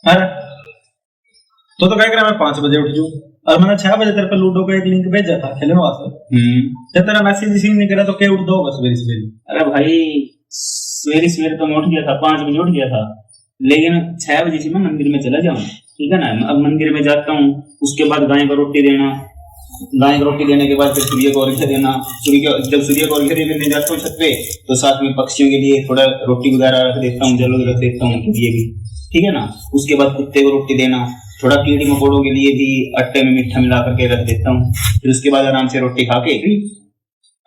अरे तो क्या करा, मैं 5 बजे उठ जू और मैंने 6 बजे तेरे पे लूडो का एक लिंक भेजा था खेलने वास्ते। जब तेरा मैसेज रिसीव नहीं करा तो क्या उठ दो बस सवेरे सवेरे। अरे भाई सवेरे सवेरे तो मैं उठ गया था, 5 बजे उठ गया था, लेकिन 6 बजे से मैं मंदिर में चला जाऊँ, ठीक है ना। अब मंदिर में जाता हूँ, उसके बाद गाय को रोटी देना, गाय को रोटी देने के बाद फिर सूर्य को अर्घ्य देना। जब सूर्य को अर्घ्य देने जाता हूँ छत पे, तो साथ में पक्षियों के लिए थोड़ा रोटी वगैरह रख देता हूँ, जल रख देता हूँ उनके लिए भी, ठीक है ना। उसके बाद कुत्ते को रोटी देना, थोड़ा कीड़ी मकोड़ों के लिए भी अट्टे में मीठा मिला करके रख देता हूँ। फिर उसके बाद आराम से रोटी खा के।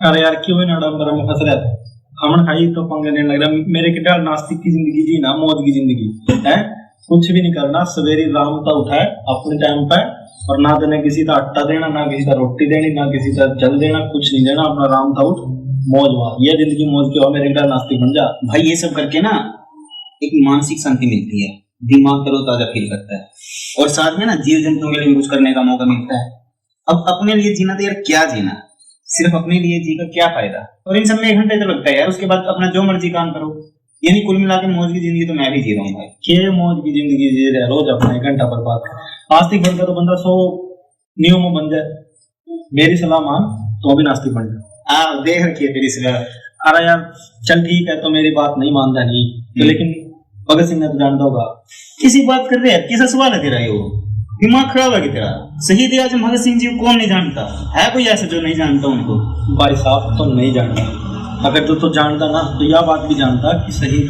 अरे यार क्यों है ना में फंस रहा था, हमन खाई तो पंगे लेने लग रहा। मेरे क्या नास्तिक की जिंदगी जी ना, मौज की जिंदगी है। कुछ भी नहीं करना, सवेरे राम का उठाए अपने टाइम पे, और ना देने किसी का आटा देना, ना किसी का रोटी देनी, ना किसी का जल देना, कुछ नहीं देना, अपना राम था उठ मौज हुआ। ये जिंदगी मौज की हो, मेरे क्या नास्तिक बन जा भाई। ये सब करके ना एक मानसिक शांति मिलती है, दिमाग तरोताजा फील करता है, और साथ में ना जीव जंतुओं के लिए कुछ करने का मौका मिलता है। अब अपने लिए जीना तो यार क्या जीना, सिर्फ अपने लिए जी का क्या फायदा। और इन सब में 1 घंटे तो लगता है यार, उसके बाद अपना जो मर्जी काम करो। यानी कुल मिला के मौज की जिंदगी तो मैं भी जी रहा हूँ भाई। के मौज की जिंदगी जी रहे, रोज अपना 1 घंटा बर्बाद कर। आस्तिक बनकर तो बंदा 100 नियमों बन जाए। मेरी सलाह मान, तो भी नास्तिक बन जाए। देख रखिए तेरी सलाह। अरे यार चल ठीक है, तो मेरी बात नहीं मानता नहीं तो, लेकिन भगत सिंह ने तो जानता होगा। किसी बात कर रहे हैं, किसा सवाल है तेरा? ये दिमाग खराब है कि तेरा? शहीद आजम भगत सिंह जी को कौन नहीं जानता है? कोई ऐसा जो नहीं जानता उनको? भाई साहब तो नहीं जानता, अगर तो जानता ना तो यह बात भी जानता कि शहीद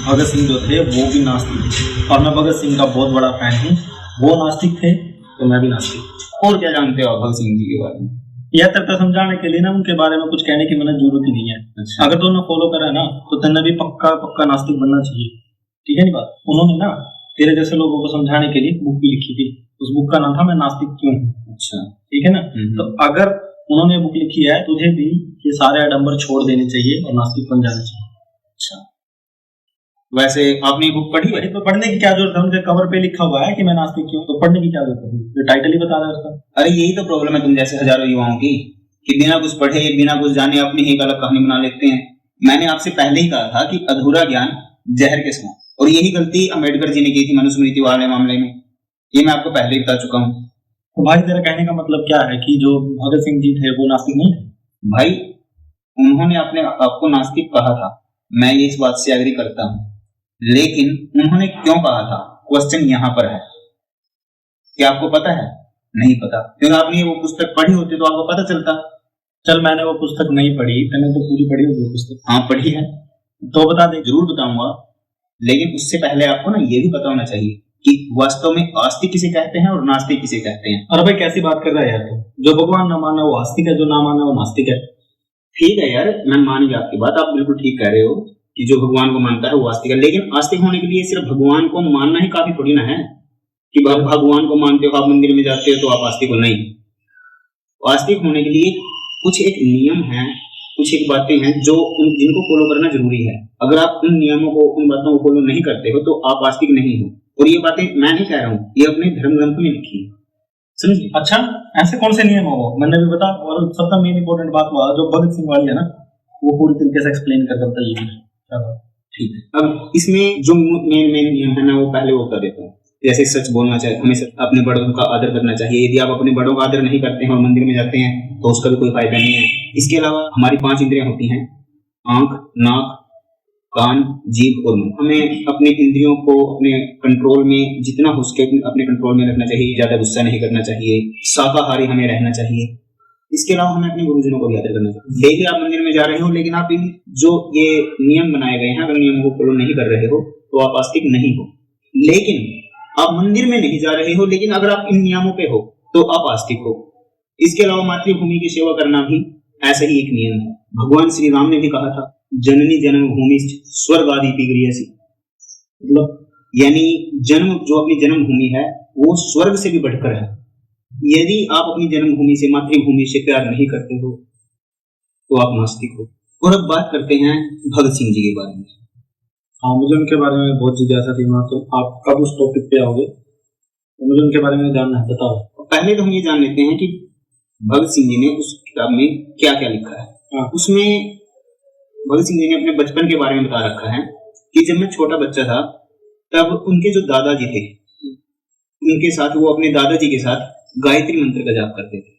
भगत सिंह जो थे वो भी नास्तिक थे, और मैं भगत सिंह का बहुत बड़ा फैन हूँ। वो नास्तिक थे तो मैं भी नास्तिक। और क्या जानते हो भगत सिंह जी के बारे में? यह तक समझाने के लिए ना उनके बारे में कुछ कहने की मैंने जरूरत ही नहीं है। अच्छा। अगर तो उन्हें फॉलो करा ना तो तेने भी पक्का नास्तिक बनना चाहिए, ठीक है नहीं बात। उन्होंने ना तेरे जैसे लोगों को समझाने के लिए बुक भी लिखी थी, उस बुक का नाम था मैं नास्तिक क्यों हूँ। अच्छा, ठीक है ना। तो अगर उन्होंने बुक लिखी है, तुझे भी ये सारे आडंबर छोड़ देने चाहिए और नास्तिक बन जाना चाहिए। अच्छा, वैसे आपने बुक पढ़ी है? तो पढ़ने की क्या जरूरत है, उनके कवर पे लिखा हुआ है कि मैं नास्तिक क्यों, तो पढ़ने की क्या जरूरत है, टाइटल ही बता रहा है उसका। अरे यही तो प्रॉब्लम है तुम जैसे हजारों युवाओं की, कि बिना कुछ पढ़े बिना कुछ जाने अपनी ही एक अलग कहानी बना लेते हैं। मैंने आपसे पहले ही कहा था कि अधूरा ज्ञान जहर के समान, और यही गलती अम्बेडकर जी ने की थी मनुस्मृति वाले मामले में। ये मैं आपको पहले ही बता चुका हूँ। तो भाई तेरा कहने का मतलब क्या है कि जो भगत सिंह जी थे वो नास्तिक नहीं थे? भाई उन्होंने अपने आपको नास्तिक कहा था, मैं ये इस बात से एग्री करता हूँ, लेकिन उन्होंने क्यों कहा था, क्वेश्चन यहाँ पर है। क्या आपको पता है? नहीं पता, क्योंकि आपने वो पुस्तक पढ़ी होती तो आपको पता चलता। चल मैंने वो पुस्तक नहीं पढ़ी, मैंने तो पूरी पढ़ी होगी पुस्तक। हाँ पढ़ी है, तो बता दे। जरूर बताऊंगा, लेकिन उससे पहले आपको ना ये भी पता होना चाहिए कि वास्तव में आस्तिक किसे कहते हैं और नास्तिक किसे कहते हैं। अरे भाई कैसी बात कर रहा है यार तू, जो भगवान न माने वो आस्तिक है, जो ना माने वो नास्तिक है। ठीक है यार, मैं मान गया आपकी बात, आप बिल्कुल ठीक कह रहे हो कि जो भगवान को मानता है वो आस्तिक है, लेकिन आस्तिक होने के लिए सिर्फ भगवान को मानना ही काफी थोड़ी ना है कि भगवान को मानते हो, आप मंदिर में जाते हो तो आप आस्तिक हो। नहीं, आस्तिक होने के लिए कुछ एक नियम है, कुछ एक बातें हैं जो जिनको फॉलो करना जरूरी है। अगर आप उन नियमों को, उन बातों को फॉलो नहीं करते हो तो आप आस्तिक नहीं हो। और ये बातें मैं नहीं कह रहा हूँ, ये अपने धर्म ग्रंथ में लिखी है, समझिए। अच्छा ऐसे कौन से नियम हो, मैंने भी बता। और सबसे मेन इंपॉर्टेंट बात हुआ जो भगत सिंह वाली है ना, वो पूरी तरीके से एक्सप्लेन कर बताइए। ठीक है, अब इसमें जो मेन नियम है ना वो पहले वो कर देता हूँ। जैसे सच बोलना चाहिए, हमें अपने बड़ों का आदर करना चाहिए। यदि आप अपने बड़ों का आदर नहीं करते हैं और मंदिर में जाते हैं तो उसका भी कोई फायदा नहीं है। इसके अलावा हमारी 5 इंद्रियां होती हैं, आंख, नाक, कान, जीभ और मुंह। हमें अपने इंद्रियों को अपने कंट्रोल में जितना हो सके अपने कंट्रोल में रखना चाहिए। ज्यादा गुस्सा नहीं करना चाहिए, शाकाहारी हमें रहना चाहिए। इसके अलावा हमें अपने गुरुजनों को भी आदर करना चाहिए। डेली आप मंदिर में जा रहे हो, लेकिन आप इन जो ये नियम बनाए गए हैं, अगर नियमों को फॉलो नहीं कर रहे हो तो आप आस्तिक नहीं हो। लेकिन आप मंदिर में नहीं जा रहे हो, लेकिन अगर आप इन नियमों पे हो तो आप आस्तिक हो। इसके अलावा मातृभूमि की सेवा करना भी ऐसा ही एक नियम है। भगवान श्री राम ने भी कहा था, जननी जन्म भूमि स्वर्ग आदि गृहसी, मतलब यानी जन्म जो अपनी जन्म भूमि है वो स्वर्ग से भी बढ़कर है। यदि आप अपनी जन्मभूमि से, मातृभूमि से प्यार नहीं करते हो तो आप नास्तिक हो। और अब बात करते हैं भगत सिंह जी के बारे में। हाँ, मुझे उनके बारे में बहुत जिज्ञासा थी, तो आप कब उस टॉपिक पे आओगे, तो मुझे उनके बारे में जानना है, बताओ। पहले तो हम ये जान लेते हैं कि भगत सिंह जी ने उस किताब में क्या क्या लिखा है। हाँ। उसमें भगत सिंह जी ने अपने बचपन के बारे में बता रखा है कि जब मैं छोटा बच्चा था तब उनके जो दादाजी थे उनके साथ वो अपने दादाजी के साथ गायत्री मंत्र का जाप करते थे।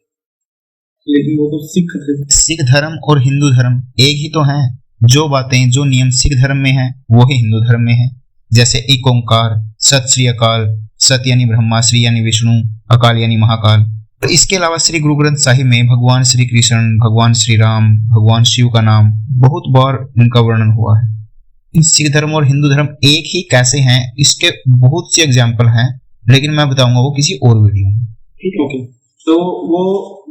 लेकिन वो तो सिख थे। सिख धर्म और हिंदू धर्म एक ही तो हैं। जो बातें जो नियम सिख धर्म में हैं वो ही हिंदू धर्म में हैं। जैसे एक ओंकार, सत श्री अकाल, सत यानी ब्रह्मा, श्री यानी विष्णु, अकाल यानी महाकाल। तो इसके अलावा श्री गुरु ग्रंथ साहिब में भगवान श्री कृष्ण, भगवान श्री राम, भगवान शिव का नाम बहुत बार उनका वर्णन हुआ है। इन सिख धर्म और हिंदू धर्म एक ही कैसे हैं इसके बहुत से एग्जाम्पल हैं, लेकिन मैं बताऊंगा वो किसी और वीडियो में। ठीक है, ओके। तो वो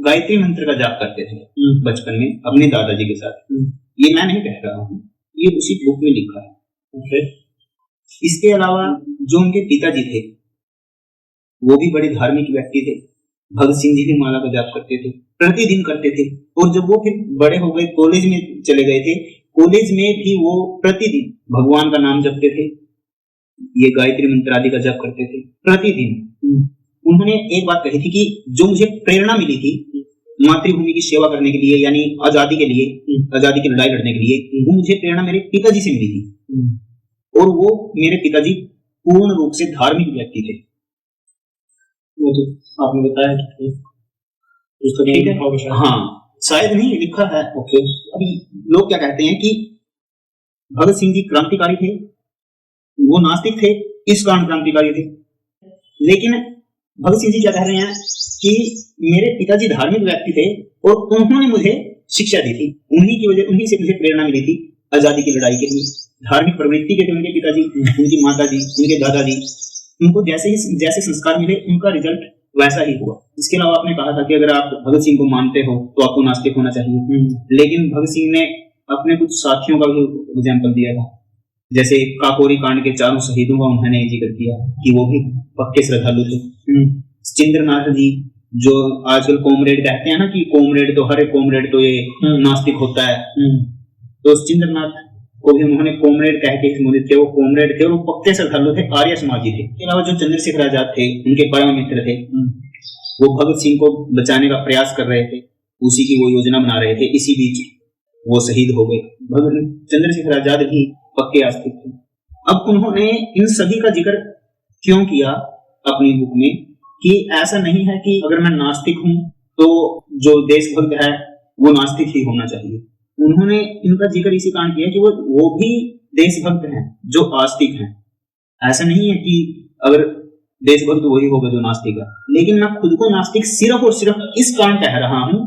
गायत्री मंत्र का जाप करते थे बचपन में अपने दादाजी के साथ। ये मैं नहीं कह रहा हूँ, ये उसी बुक में लिखा है। ओके। इसके अलावा जो उनके पिताजी थे वो भी बड़े धार्मिक व्यक्ति थे। भगत सिंह जी भी माला का जाप करते थे, प्रतिदिन करते थे। और जब वो फिर बड़े हो गए, कॉलेज में चले गए थे, कॉलेज में भी वो प्रतिदिन भगवान का नाम जपते थे, ये गायत्री मंत्र आदि का जाप करते थे प्रतिदिन। उन्होंने एक बात कही थी कि जो मुझे प्रेरणा मिली थी मातृभूमि की सेवा करने के लिए, यानी आजादी के लिए, आजादी की लड़ाई लड़ने के लिए, वो मुझे प्रेरणा मेरे पिताजी से मिली थी। और वो मेरे पिताजी पूर्ण रूप से धार्मिक व्यक्ति थे। वो तो आपने बताया कि ठीक है, हाँ, शायद नहीं लिखा है। ओके। अभी लोग क्या कहते हैं कि भगत सिंह जी क्रांतिकारी थे, वो नास्तिक थे, इस कारण क्रांतिकारी थे। लेकिन भगत सिंह जी क्या कह रहे हैं कि मेरे पिताजी धार्मिक व्यक्ति थे और उन्होंने मुझे शिक्षा दी थी, उन्हीं की वजह, उन्हीं से मुझे प्रेरणा मिली थी आजादी की लड़ाई के लिए। धार्मिक प्रवृत्ति के थे उनके पिताजी, उनकी माताजी, उनके दादाजी। उनको जैसे संस्कार मिले उनका रिजल्ट वैसा ही हुआ। इसके अलावा आपने कहा था कि अगर आप भगत सिंह को मानते हो तो आपको नास्तिक होना चाहिए। लेकिन भगत सिंह ने अपने कुछ साथियों का भी एग्जाम्पल दिया था, जैसे काकोरी कांड के 4 शहीदों का उन्होंने जिक्र किया कि वो भी पक्के श्रद्धालु थे। चिंद्रनाथ जी, जो आजकल कॉमरेड कहते हैं ना कि कॉमरेड तो हर एक कॉमरेड तो ये नास्तिक होता है, तो चिंद्रनाथ को भी उन्होंने कॉमरेड कह के संबोधित किया। वो कॉमरेड थे और वो पक्के श्रद्धालु थे, आर्य समाजी थे। इसके अलावा जो चंद्रशेखर आजाद थे, उनके परम मित्र थे, वो भगत सिंह को बचाने का प्रयास कर रहे थे, उसी की वो योजना बना रहे थे। इसी बीच वो शहीद हो गए। चंद्रशेखर आजाद भी पक्के आस्तिक थे। अब उन्होंने इन सभी का जिक्र क्यों किया अपनी बुक में कि ऐसा नहीं है कि अगर मैं नास्तिक हूं तो जो देशभक्त है वो नास्तिक ही होना चाहिए। उन्होंने इनका जिक्र इसी कारण किया कि वो भी देशभक्त हैं जो आस्तिक हैं। ऐसा नहीं है कि अगर देशभक्त वही होगा जो नास्तिक है। लेकिन मैं खुद को नास्तिक सिर्फ और सिर्फ इस कारण कह रहा हूं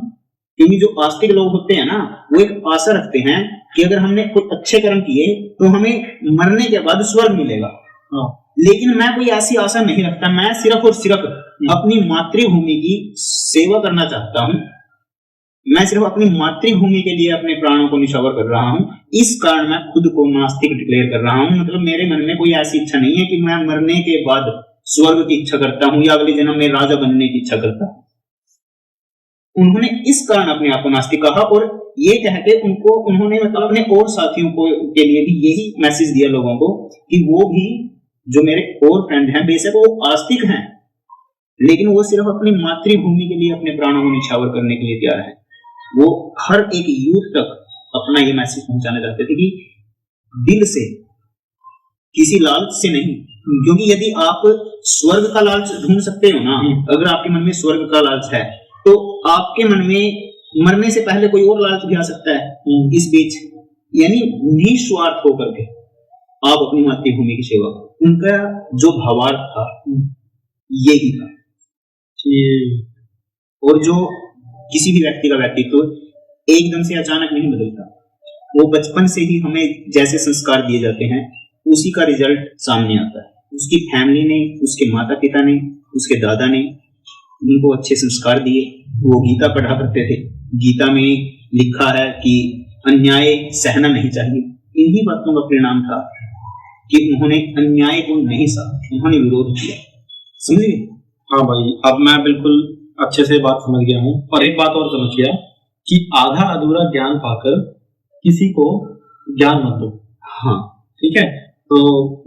क्योंकि जो आस्तिक लोग होते हैं ना, वो एक आशा रखते हैं कि अगर हमने कुछ अच्छे कर्म किए तो हमें मरने के बाद स्वर्ग मिलेगा। लेकिन मैं कोई ऐसी आशा नहीं रखता। मैं सिर्फ और सिर्फ अपनी मातृभूमि की सेवा करना चाहता हूं। मैं सिर्फ अपनी मातृभूमि के लिए अपने प्राणों को निछावर कर रहा हूं। इस कारण मैं खुद को नास्तिक डिक्लेयर कर रहा हूं। मतलब मेरे मन में कोई ऐसी इच्छा नहीं है कि मैं मरने के बाद स्वर्ग की इच्छा करता हूं या अगले जन्म में राजा बनने की इच्छा करता हूं। उन्होंने इस कारण अपने आप को नास्तिक कहा और ये कह के उन्होंने मतलब अपने और साथियों को के लिए भी यही मैसेज दिया लोगों को कि वो भी, जो मेरे और फ्रेंड हैं, बेशक वो आस्तिक हैं लेकिन वो सिर्फ अपनी मातृभूमि के लिए अपने प्राणों को निछावर करने के लिए तैयार है। वो हर एक यूथ तक अपना ये मैसेज पहुंचाना चाहते थे कि दिल से, किसी लालच से नहीं। क्योंकि यदि आप स्वर्ग का लालच ढूंढ सकते हो ना, अगर आपके मन में स्वर्ग का लालच है तो आपके मन में मरने से पहले कोई और लालच भी आ सकता है इस बीच। यानी निस्वार्थ होकर के आप अपनी मातृभूमि की सेवा। उनका जो भावार्थ था यही था। और जो किसी भी व्यक्ति का व्यक्तित्व एकदम से अचानक नहीं बदलता। वो बचपन से ही हमें जैसे संस्कार दिए जाते हैं उसी का रिजल्ट सामने आता है। उसकी फैमिली ने, उसके माता पिता ने, उसके दादा ने उनको अच्छे संस्कार दिए। वो गीता पढ़ा करते थे। गीता में लिखा है कि अन्याय सहना नहीं चाहिए। इन्हीं बातों का परिणाम था कि उन्होंने अन्याय को नहीं सहा, उन्होंने विरोध किया। समझे? हाँ भाई, अब मैं बिल्कुल अच्छे से बात समझ गया हूँ। और एक बात और समझ गया कि आधा अधूरा ज्ञान पाकर किसी को ज्ञान मत दो। हाँ, ठीक है। तो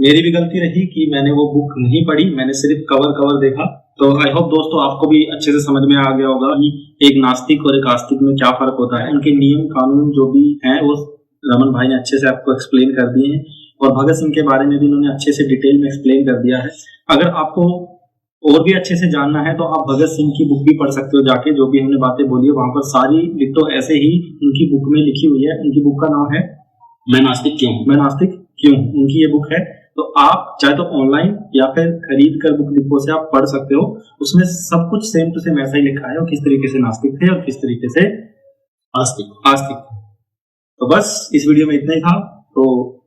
मेरी भी गलती रही कि मैंने वो बुक नहीं पढ़ी, मैंने सिर्फ कवर देखा। तो आई होप दोस्तों आपको भी अच्छे से समझ में आ गया होगा कि एक नास्तिक और एक आस्तिक में क्या फर्क होता है। उनके नियम कानून जो भी हैं वो रमन भाई ने अच्छे से आपको एक्सप्लेन कर दिए हैं और भगत सिंह के बारे में भी उन्होंने अच्छे से डिटेल में एक्सप्लेन कर दिया है। अगर आपको और भी अच्छे से जानना है तो आप भगत सिंह की बुक भी पढ़ सकते हो जाके, जो भी हमने बातें बोली है वहां पर सारी डिट्टो ऐसे ही उनकी बुक में लिखी हुई है। उनकी बुक का नाम है मैं नास्तिक क्यों हूं। मैं नास्तिक क्यों हूं, उनकी ये बुक है। तो आप चाहे तो ऑनलाइन या फिर खरीद कर बुक डिपो से आप पढ़ सकते हो। उसमें सब कुछ सेम टू सेम ऐसा ही लिखा है, और किस तरीके से नास्तिक थे और किस तरीके से आस्तिक। तो बस इस वीडियो में इतना ही था। तो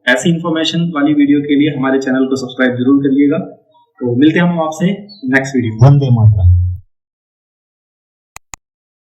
ऐसी इंफॉर्मेशन वाली वीडियो के लिए हमारे चैनल को सब्सक्राइब जरूर करिएगा। तो मिलते हैं हम आपसे नेक्स्ट वीडियो। वंदे मातरम।